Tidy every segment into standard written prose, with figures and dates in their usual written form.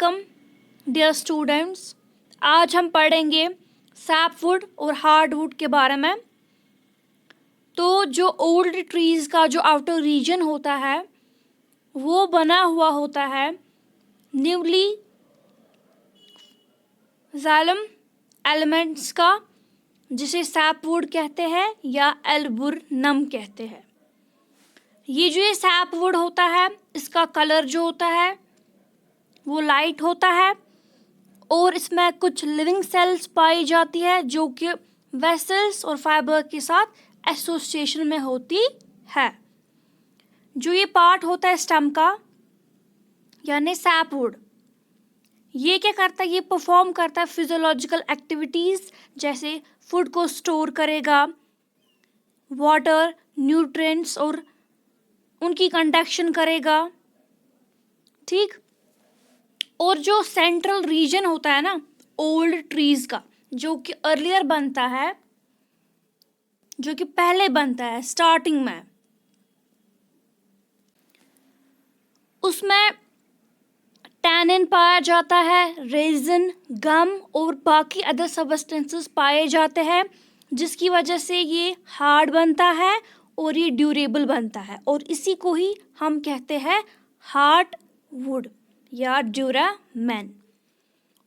Welcome dear students. आज हम पढ़ेंगे सैपवुड और हार्डवुड के बारे में। तो जो ओल्ड ट्रीज़ का जो आउटर रीजन होता है वो बना हुआ होता है न्यूली जाइलम एलिमेंट्स का, जिसे सैपवुड कहते हैं या एल्बुर्नम कहते हैं। ये सैपवुड होता है, इसका कलर जो होता है वो लाइट होता है और इसमें कुछ लिविंग सेल्स पाई जाती है जो कि वेसल्स और फाइबर के साथ एसोसिएशन में होती है। जो ये पार्ट होता है स्टेम का यानी सैपवुड, ये क्या करता है, ये परफॉर्म करता है फिजियोलॉजिकल एक्टिविटीज़, जैसे फूड को स्टोर करेगा, वाटर, न्यूट्रिएंट्स और उनकी कंडक्शन करेगा, ठीक। और जो सेंट्रल रीजन होता है ना ओल्ड ट्रीज का, जो कि अर्लियर बनता है, जो कि पहले बनता है स्टार्टिंग में, उसमें टैनिन पाया जाता है, रेजिन, गम और बाकी अदर सब्सटेंसेस पाए जाते हैं, जिसकी वजह से ये हार्ड बनता है और ये ड्यूरेबल बनता है। और इसी को ही हम कहते हैं हार्डवुड या ड्यूरामैन।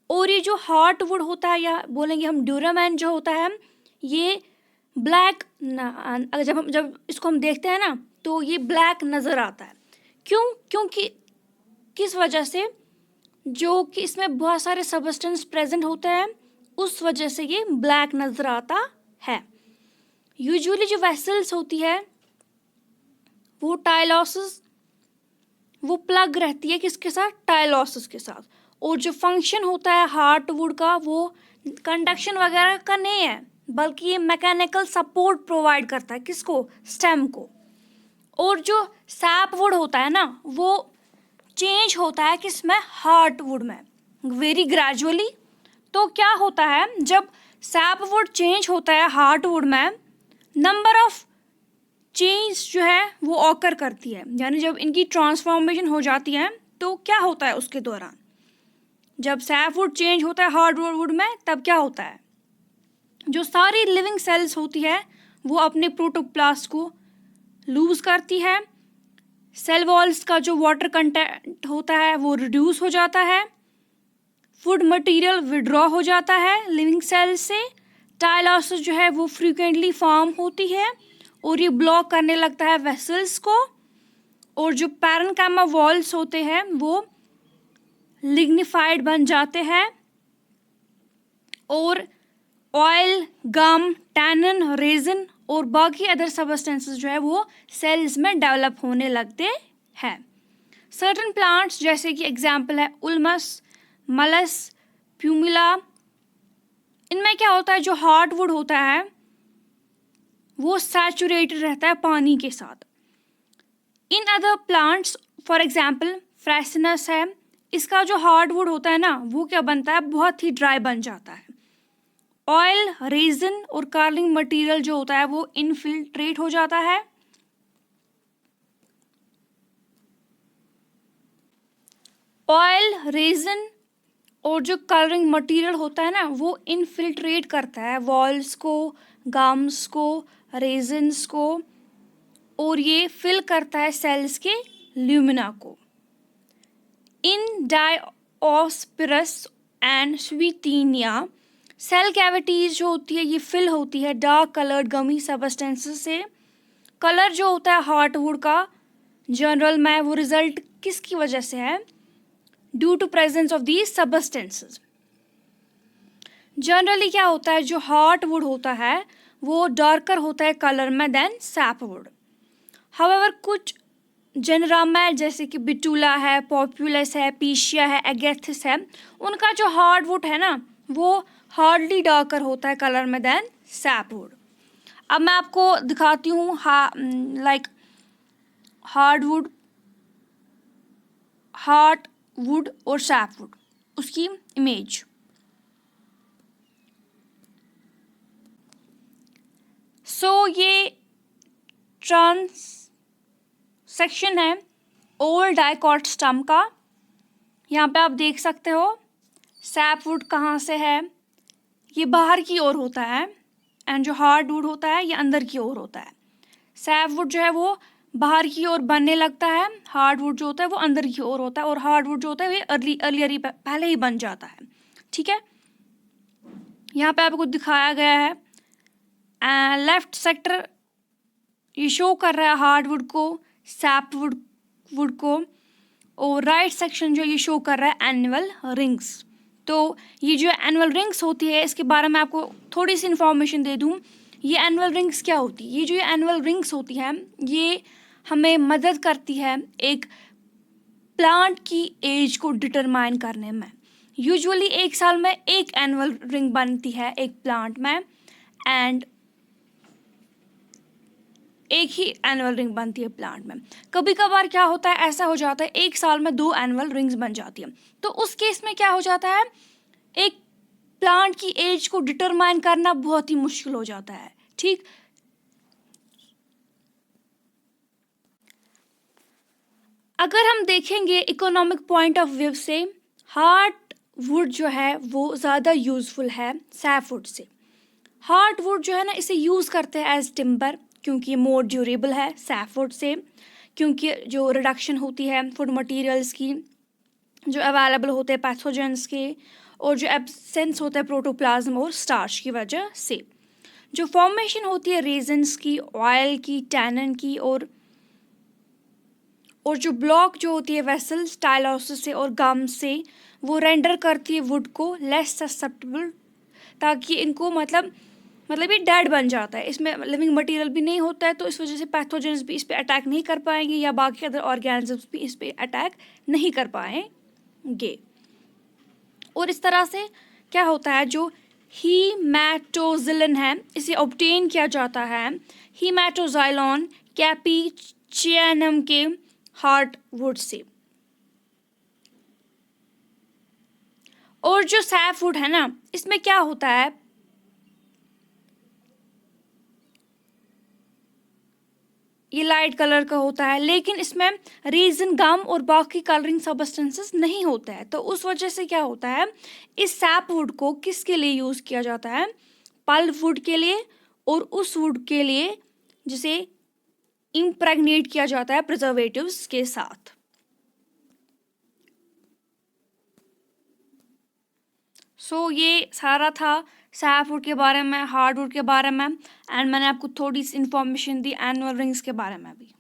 और ये जो हार्डवुड होता है या बोलेंगे हम ड्यूरामैन जो होता है, ये ब्लैक जब इसको हम देखते हैं ना तो ये ब्लैक नज़र आता है। क्योंकि किस वजह से, जो कि इसमें बहुत सारे सब्सटेंस प्रेजेंट होते हैं, उस वजह से ये ब्लैक नज़र आता है। यूजुअली जो वेसल्स होती है वो टाइलोसिस, वो प्लग रहती है किसके साथ, टाइलोसिस के साथ। और जो फंक्शन होता है हार्डवुड का वो कंडक्शन वगैरह का नहीं है, बल्कि ये मैकेनिकल सपोर्ट प्रोवाइड करता है किसको, स्टेम को। और जो सैपवुड होता है ना वो चेंज होता है किसमें, हार्डवुड में, वेरी ग्रेजुअली। तो क्या होता है, जब सैपवुड चेंज होता है हार्डवुड में, नंबर ऑफ चेंज जो है वो ऑकर करती है, यानी जब इनकी ट्रांसफॉर्मेशन हो जाती है तो क्या होता है उसके दौरान, जब सैपवुड चेंज होता है हार्डवुड में, तब क्या होता है, जो सारी लिविंग सेल्स होती है वो अपने प्रोटोप्लास्ट को लूज करती है, सेल वॉल्स का जो वाटर कंटेंट होता है वो रिड्यूस हो जाता है, फूड मटेरियल विड्रॉ हो जाता है लिविंग सेल्स से, टाइलोसिस जो है वो फ्रीक्वेंटली फॉर्म होती है और ये ब्लॉक करने लगता है वेसल्स को, और जो पैरेन्काइमा वॉल्स होते हैं वो लिग्निफाइड बन जाते हैं और ऑयल, गम, टैनिन, रेजिन और बाकी अदर सब्सटेंसेस जो है वो सेल्स में डेवलप होने लगते हैं। सर्टन प्लांट्स जैसे कि एग्जाम्पल है उल्मस, मलस, प्यूमिला, इनमें क्या होता है, जो हार्डवुड होता है वो सैचुरेटेड रहता है पानी के साथ। In other plants for example freshness है, इसका जो हार्डवुड होता है ना वो क्या बनता है, बहुत ही ड्राई बन जाता है। ऑयल, रेजिन और कार्लिंग मटेरियल जो होता है वो इनफिल्ट्रेट हो जाता है। ऑयल, रेजिन और जो कलरिंग मटेरियल होता है ना वो इनफिल्ट्रेट करता है वॉल्स को, गम्स को, रेजिन्स को, और ये फिल करता है सेल्स के ल्यूमिना को। इन डायोस्पिरस एंड स्वीटीनिया, सेल कैविटीज जो होती है ये फिल होती है डार्क कलर्ड गमी सब्सटेंसेस से। कलर जो होता है हार्डवुड का जनरल में वो रिजल्ट किसकी वजह से है, due to presence of these substances. Generally क्या होता है, जो हार्डवुड होता है वो डार्कर होता है कलर में देन सैपवुड। हाउएवर कुछ जेनरा में जैसे कि बिटूला है, पॉपुलस है, पीशिया है, एगेथिस है, उनका जो हार्डवुड है ना वो हार्डली डार्कर होता है कलर में देन सैपवुड। अब मैं आपको दिखाती हूँ लाइक हार्डवुड और सैपवुड, उसकी इमेज। सो ये ट्रांस सेक्शन है ओल्ड डाइकॉट स्टम का, यहाँ पे आप देख सकते हो सैपवुड कहाँ से है, ये बाहर की ओर होता है, एंड जो हार्डवुड होता है ये अंदर की ओर होता है। सैपवुड जो है वो बाहर की ओर बनने लगता है, हार्डवुड जो होता है वो अंदर की ओर होता है, और हार्डवुड जो होता है वो अर्लियर ही पहले ही बन जाता है। ठीक है, यहाँ पे आपको दिखाया गया है लेफ्ट सेक्टर ये शो कर रहा है हार्डवुड को, सैपवुड वुड को, और राइट सेक्शन जो ये शो कर रहा है एनुअल रिंग्स। तो ये जो एनुअल रिंग्स होती है इसके बारे में आपको थोड़ी सी इन्फॉर्मेशन दे दूँ। ये एनुअल रिंग्स क्या होती है? ये जो एनुअल रिंग्स होती है ये हमें मदद करती है एक प्लांट की एज को डिटरमाइन करने में। यूजुअली एक साल में एक एनुअल रिंग बनती है एक प्लांट में, एंड एक ही एनुअल रिंग बनती है प्लांट में। कभी कभार क्या होता है, ऐसा हो जाता है एक साल में 2 एनुअल रिंग्स बन जाती है। तो उस केस में क्या हो जाता है, एक प्लांट की एज को डिटरमाइन करना बहुत ही मुश्किल हो जाता है। ठीक, अगर हम देखेंगे इकोनॉमिक पॉइंट ऑफ व्यू से, हार्डवुड जो है वो ज़्यादा यूजफुल है सैपवुड से। हार्डवुड जो है ना इसे यूज़ करते हैं एज टिम्बर, क्योंकि ये मोर ड्यूरेबल है सैपवुड से, क्योंकि जो रिडक्शन होती है फूड मटेरियल्स की जो अवेलेबल होते हैं पैथोजेंस के, और जो एब्सेंस होता है प्रोटोप्लाज्म और स्टार्च की वजह से, जो फॉर्मेशन होती है रेजन्स की, ऑयल की, टैनिन की, और जो ब्लॉक जो होती है वेसल स्टाइलोसिस से और गम से, वो रेंडर करती है वुड को लेस ससेप्टेबल, ताकि इनको मतलब ये डेड बन जाता है, इसमें लिविंग मटेरियल भी नहीं होता है, तो इस वजह से पैथोजेंस भी इस पर अटैक नहीं कर पाएंगे, या बाकी अदर ऑर्गेनिजम्स भी इस पर अटैक नहीं कर पाएंगे। और इस तरह से क्या होता है, जो हीमैटोजिलिन है इसे ऑब्टेन किया जाता है हीमैटोजाइलॉन कैपिचियनम के हार्डवुड से। और जो सैपवुड है ना इसमें क्या होता है, ये लाइट कलर का होता है, लेकिन इसमें रेजिन गम और बाकी कलरिंग सब्सटेंसेस नहीं होता है। तो उस वजह से क्या होता है, इस सैपवुड को किसके लिए यूज़ किया जाता है, पल्प वुड के लिए, और उस वुड के लिए जिसे इम्प्रेग्नेट किया जाता है प्रिजर्वेटिव्स के साथ। सो ये सारा था सैपवुड के बारे में, हार्डवुड के बारे में, एंड मैंने आपको थोड़ी सी इन्फॉर्मेशन दी एनुअल रिंग्स के बारे में भी।